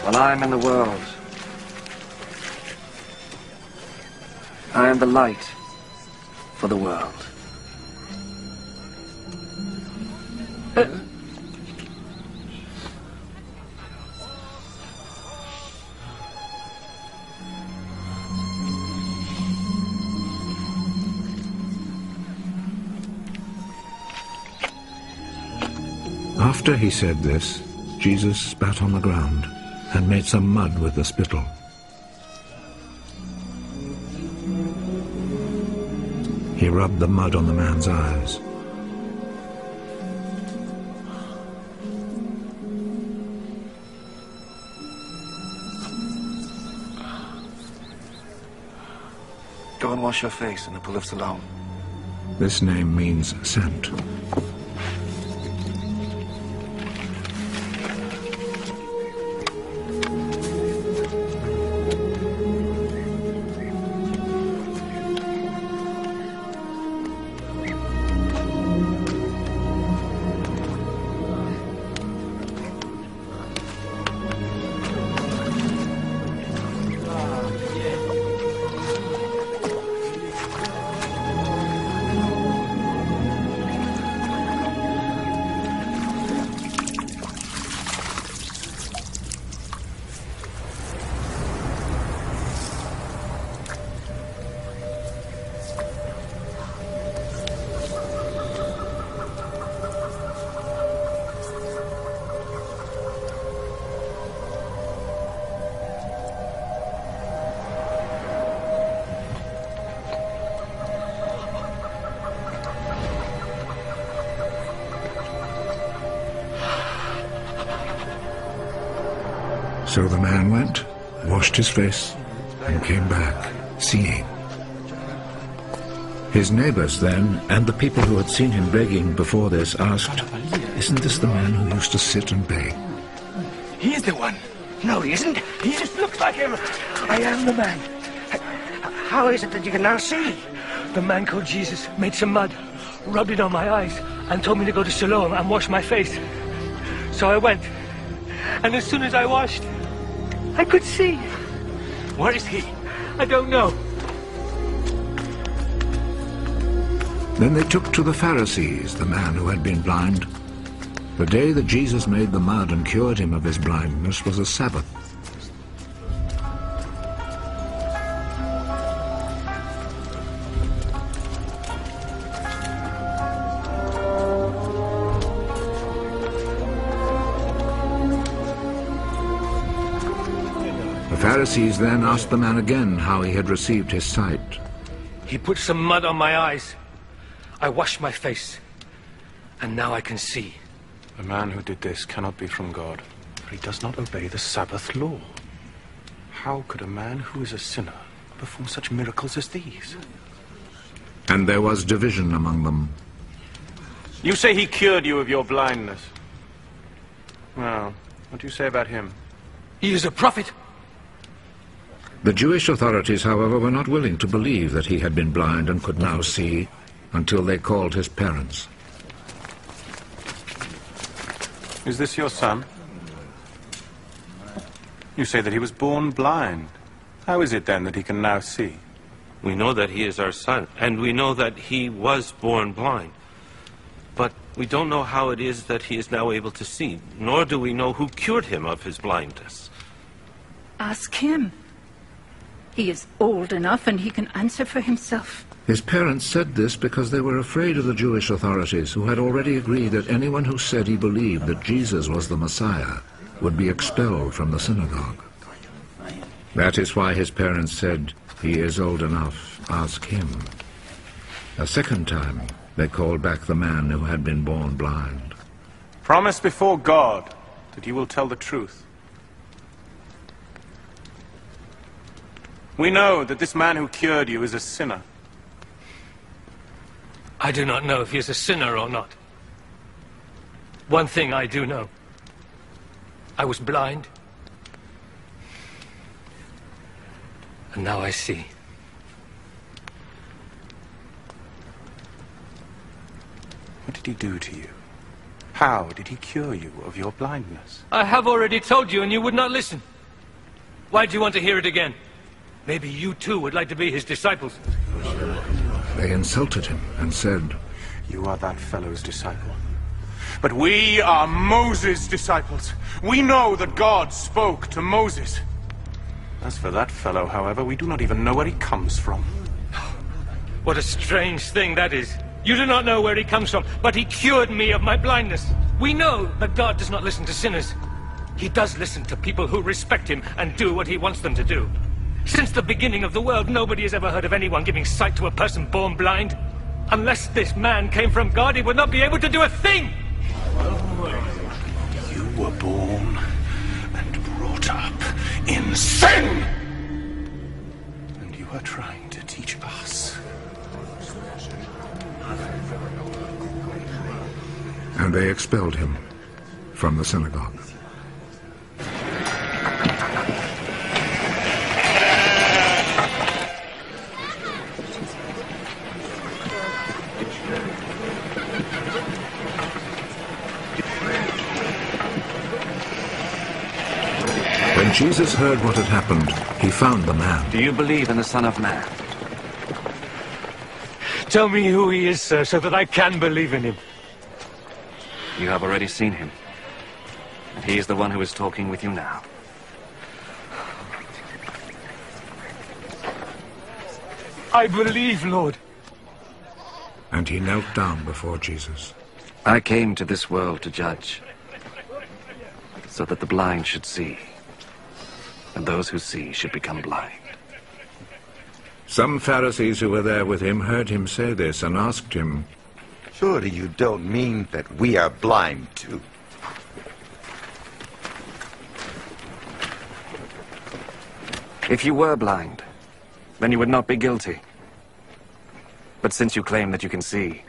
While I am in the world, I am the light for the world. After he said this, Jesus spat on the ground and made some mud with the spittle. He rubbed the mud on the man's eyes. Go and wash your face in the pool of Siloam. This name means sent. So the man went, washed his face, and came back, seeing. His neighbors then, and the people who had seen him begging before this, asked, "Isn't this the man who used to sit and beg?" He's the one. No, he isn't. He just looks like him. I am the man. How is it that you can now see? The man called Jesus made some mud, rubbed it on my eyes, and told me to go to Siloam and wash my face. So I went, and as soon as I washed, I could see. Where is he? I don't know. Then they took to the Pharisees the man who had been blind. The day that Jesus made the mud and cured him of his blindness was a Sabbath. The Pharisees then asked the man again how he had received his sight. He put some mud on my eyes. I washed my face, and now I can see. The man who did this cannot be from God, for he does not obey the Sabbath law. How could a man who is a sinner perform such miracles as these? And there was division among them. You say he cured you of your blindness. Well, what do you say about him? He is a prophet. The Jewish authorities, however, were not willing to believe that he had been blind and could now see, until they called his parents. Is this your son? You say that he was born blind. How is it then that he can now see? We know that he is our son, and we know that he was born blind. But we don't know how it is that he is now able to see, nor do we know who cured him of his blindness. Ask him. He is old enough and he can answer for himself. His parents said this because they were afraid of the Jewish authorities, who had already agreed that anyone who said he believed that Jesus was the Messiah would be expelled from the synagogue. That is why his parents said, "He is old enough, ask him." A second time, they called back the man who had been born blind. Promise before God that you will tell the truth. We know that this man who cured you is a sinner. I do not know if he is a sinner or not. One thing I do know. I was blind, and now I see. What did he do to you? How did he cure you of your blindness? I have already told you, and you would not listen. Why do you want to hear it again? Maybe you too would like to be his disciples. They insulted him and said, You are that fellow's disciple. But we are Moses' disciples. We know that God spoke to Moses. As for that fellow, however, we do not even know where he comes from. What a strange thing that is. You do not know where he comes from, but he cured me of my blindness. We know that God does not listen to sinners. He does listen to people who respect him and do what he wants them to do. Since the beginning of the world, nobody has ever heard of anyone giving sight to a person born blind. Unless this man came from God, he would not be able to do a thing! You were born and brought up in sin! And you are trying to teach us. and they expelled him from the synagogue. When Jesus heard what had happened, he found the man. Do you believe in the Son of Man? Tell me who he is, sir, so that I can believe in him. You have already seen him. And he is the one who is talking with you now. I believe, Lord. And he knelt down before Jesus. I came to this world to judge, so that the blind should see, and those who see should become blind. Some Pharisees who were there with him heard him say this and asked him, Surely you don't mean that we are blind too? If you were blind, then you would not be guilty. But since you claim that you can see,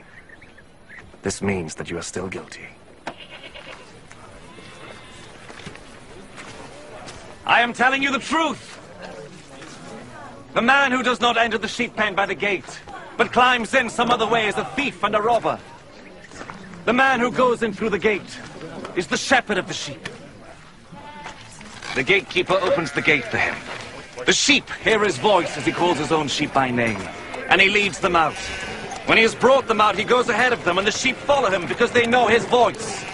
this means that you are still guilty. I am telling you the truth. The man who does not enter the sheep pen by the gate, but climbs in some other way, is a thief and a robber. The man who goes in through the gate is the shepherd of the sheep. The gatekeeper opens the gate for him. The sheep hear his voice as he calls his own sheep by name, and he leads them out. When he has brought them out, he goes ahead of them, and the sheep follow him because they know his voice.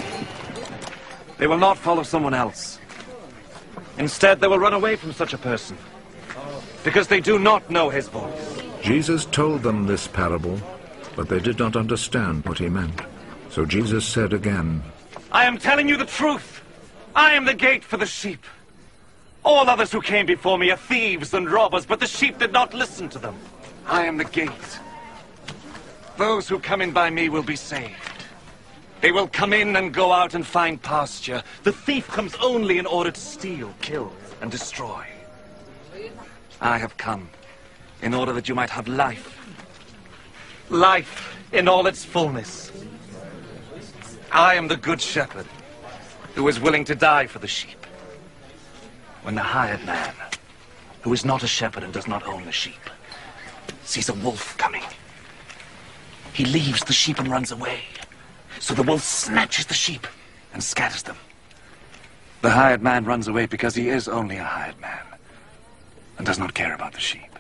They will not follow someone else. Instead, they will run away from such a person, because they do not know his voice. Jesus told them this parable, but they did not understand what he meant. So Jesus said again, I am telling you the truth. I am the gate for the sheep. All others who came before me are thieves and robbers, but the sheep did not listen to them. I am the gate. Those who come in by me will be saved. They will come in and go out and find pasture. The thief comes only in order to steal, kill, and destroy. I have come in order that you might have life. Life in all its fullness. I am the good shepherd who is willing to die for the sheep. When the hired man, who is not a shepherd and does not own the sheep, sees a wolf coming, he leaves the sheep and runs away. So the wolf snatches the sheep and scatters them. The hired man runs away because he is only a hired man and does not care about the sheep.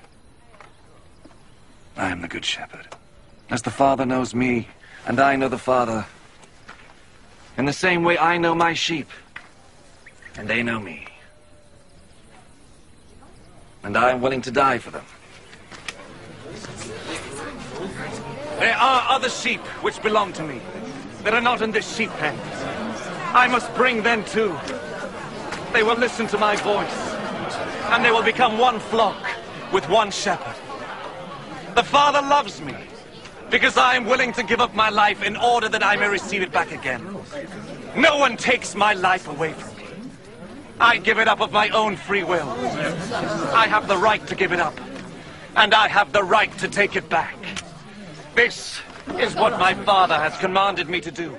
I am the good shepherd. As the Father knows me, and I know the Father, in the same way I know my sheep, and they know me. And I am willing to die for them. There are other sheep which belong to me, that are not in this sheep pen. I must bring them too. They will listen to my voice, and they will become one flock with one shepherd. The Father loves me, because I am willing to give up my life in order that I may receive it back again. No one takes my life away from me. I give it up of my own free will. I have the right to give it up, and I have the right to take it back. This is what my Father has commanded me to do.